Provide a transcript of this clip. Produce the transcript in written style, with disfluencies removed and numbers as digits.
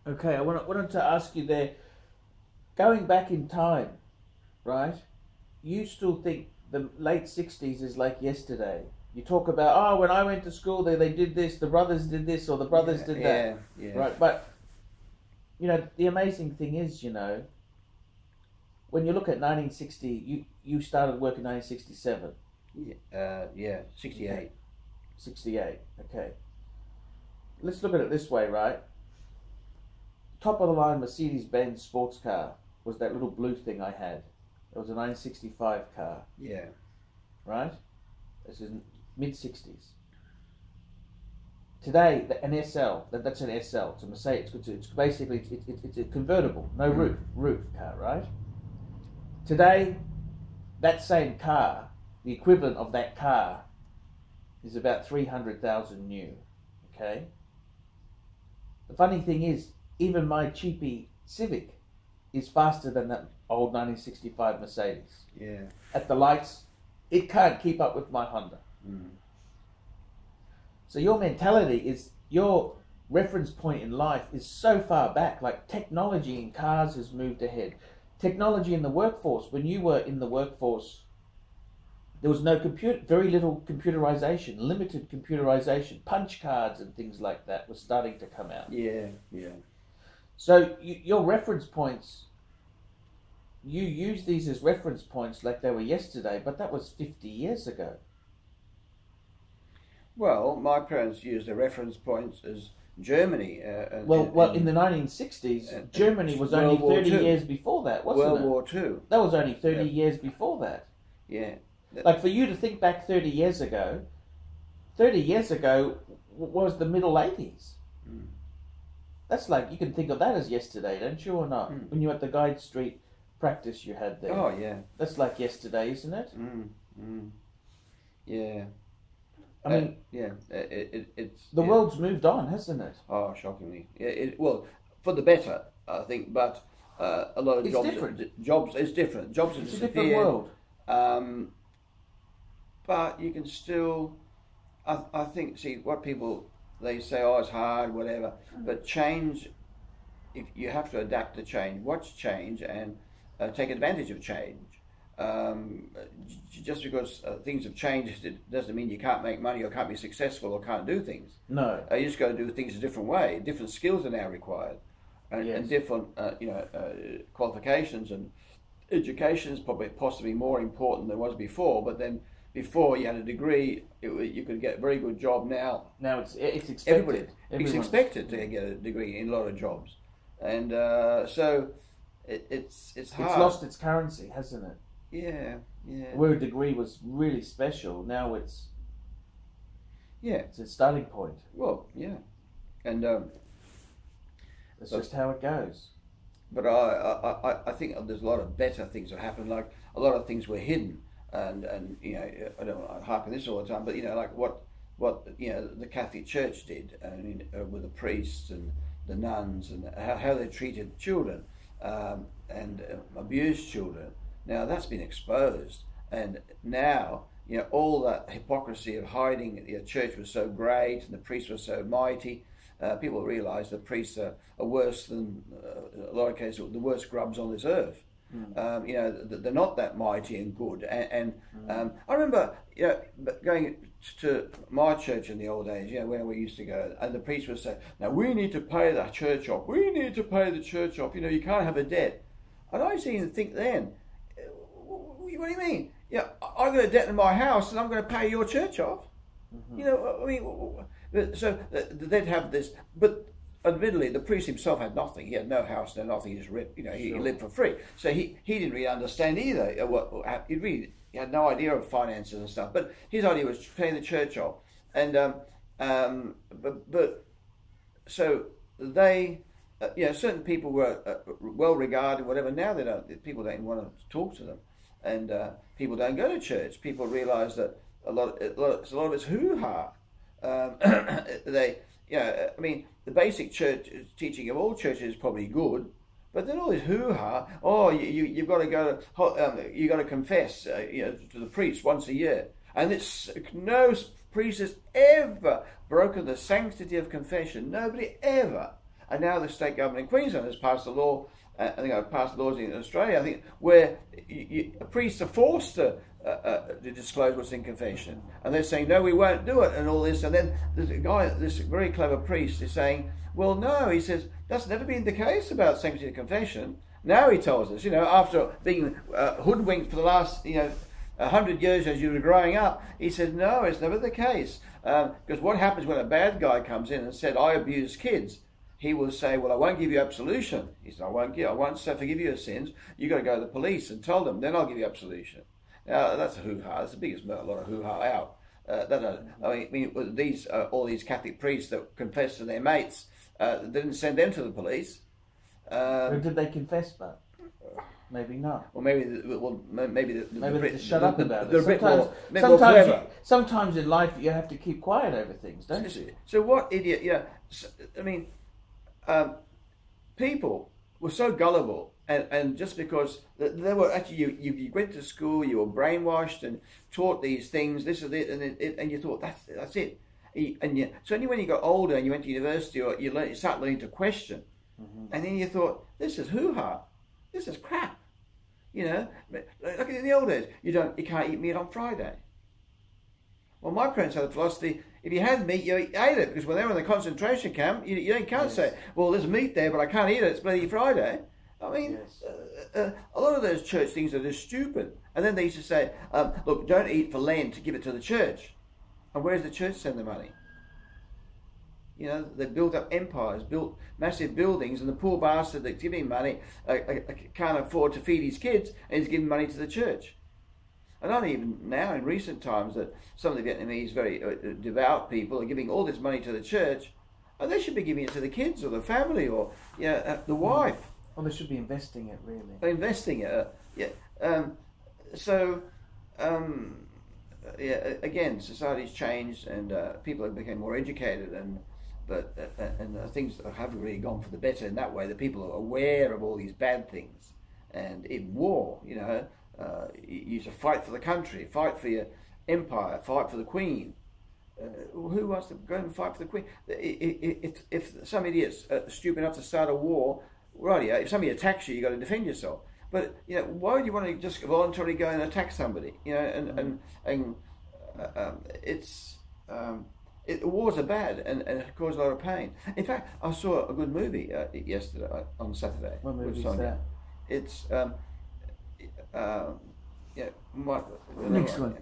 Okay, I wanted to ask you there, going back in time, right? You still think the late 60s is like yesterday? You talk about, oh, when I went to school, they did this, the brothers did this, or the brothers did that. Yeah. Right, but, you know, the amazing thing is, you know, when you look at 1960, you started work in 1967. Yeah, 68. Okay. 68, okay. Let's look at it this way, right? Top of the line Mercedes-Benz sports car was that little blue thing I had. It was a 1965 car. Yeah. Right? This is mid-60s. Today, an SL, that's an SL. It's a Mercedes. It's basically, it's a convertible, no roof car, right? Today, that same car, the equivalent of that car, is about 300,000 new. Okay? The funny thing is, even my cheapy Civic is faster than that old 1965 Mercedes. Yeah. At the lights, it can't keep up with my Honda. Mm. So your mentality is, your reference point in life is so far back. Like, technology in cars has moved ahead. Technology in the workforce, when you were in the workforce, there was no very little computerization, limited computerization. Punch cards and things like that were starting to come out. Yeah. So your reference points, you use these as reference points like they were yesterday, but that was 50 years ago. Well, my parents used the reference points as Germany. Well, in the 1960s, Germany was only 30 years before that, wasn't it? World War II. That was only 30 years before that. Yeah. Like, for you to think back 30 years ago was the middle 80s. Mm. That's like, you can think of that as yesterday, don't you, or not? Mm. When you were at the Guide Street practice you had there. Oh, yeah. That's like yesterday, isn't it? Yeah. I mean, yeah, it's the world's moved on, hasn't it? Oh, shockingly. Well, for the better, I think, but a lot of It's jobs. different. Jobs is different. Jobs have It's a disappeared. different world. But you can still, I think, see what people, they say, oh, it's hard, whatever. But change, if you have to adapt to change, watch change and take advantage of change. Just because things have changed, it doesn't mean you can't make money or can't be successful or can't do things. No. You just got to do things a different way. Different skills are now required, and different qualifications, and education is possibly more important than it was before. But then before you had a degree, you could get a very good job. Now it's expected. It's expected to get a degree in a lot of jobs, and so it's hard. It's lost its currency, hasn't it? Yeah. Where a degree was really special, now it's a starting point. Well, yeah, and that's just how it goes. But I think there's a lot of better things that happen. Like, a lot of things were hidden, and I don't want to harp on this all the time, but like what the Catholic Church did, with the priests and the nuns, and how they treated children and abused children. Now that's been exposed, and now all that hypocrisy of hiding the church was so great and the priests were so mighty. People realise the priests are worse than, a lot of cases, the worst grubs on this earth. They're not that mighty and good. And I remember going to my church in the old days, where we used to go, and the priest would say, "Now we need to pay the church off. We need to pay the church off. You can't have a debt." And I used to even think then, what do you mean? I've got a debt in my house and I'm going to pay your church off. So they'd have this, but admittedly the priest himself had nothing. He had no house, no nothing. He just he lived for free. So he didn't really understand either. He had no idea of finances and stuff. But his idea was paying the church off, and so they. Certain people were well regarded, whatever. Now people don't want to talk to them, and people don't go to church. People realise that a lot of it's hoo-ha. The basic church teaching of all churches is probably good, but then all this hoo-ha. Oh, you've got to go. You got to confess, to the priest once a year, and no priest has ever broken the sanctity of confession. Nobody ever. And now the state government in Queensland has passed a law, I think I've passed laws in Australia, I think, where priests are forced to disclose what's in confession. And they're saying, no, we won't do it, and all this. And then there's a guy, this very clever priest, is saying, well, no, he says, that's never been the case about sanctity of confession. Now he tells us, after being hoodwinked for the last, 100 years as you were growing up, he said, no, it's never the case. Because what happens when a bad guy comes in and said, I abuse kids? He will say, well, I won't give you absolution. He said, I won't forgive you your sins. You've got to go to the police and tell them, then I'll give you absolution. Now, that's a hoo-ha. That's the biggest lot of hoo-ha out. All these Catholic priests that confess to their mates, didn't send them to the police. Or did they confess that? Maybe not. Or maybe they just shut up about it. Sometimes in life you have to keep quiet over things, don't you? So what idiot? People were so gullible, and just because they were actually you went to school, you were brainwashed and taught these things. This is it, and you thought that's it. So only when you got older and you went to university, or you start learning to question, and then you thought, this is hoo-ha, this is crap. Like in the old days, you can't eat meat on Friday. Well, my parents had a philosophy: if you had meat, you ate it, because when they were in the concentration camp, you can't say, well, there's meat there, but I can't eat it. It's bloody Friday. I mean, a lot of those church things are just stupid. And then they used to say, look, don't eat for Lent, give it to the church. And where does the church send the money? They built up empires, built massive buildings, and the poor bastard that's giving money can't afford to feed his kids, and he's giving money to the church. And not even now, in recent times, that some of the Vietnamese very devout people are giving all this money to the church, and they should be giving it to the kids or the family or the wife. Well, they should be investing it, really. Investing it, again, society's changed, and people have become more educated, and things haven't really gone for the better in that way. That people are aware of all these bad things, and in war, you used to fight for the country, fight for your empire, fight for the Queen. Who wants to go and fight for the Queen? If some idiot's stupid enough to start a war, right? If somebody attacks you, you got to defend yourself. But why would you want to just voluntarily go and attack somebody? Wars are bad and cause a lot of pain. In fact, I saw a good movie yesterday on Saturday. What movie is that? It's next one.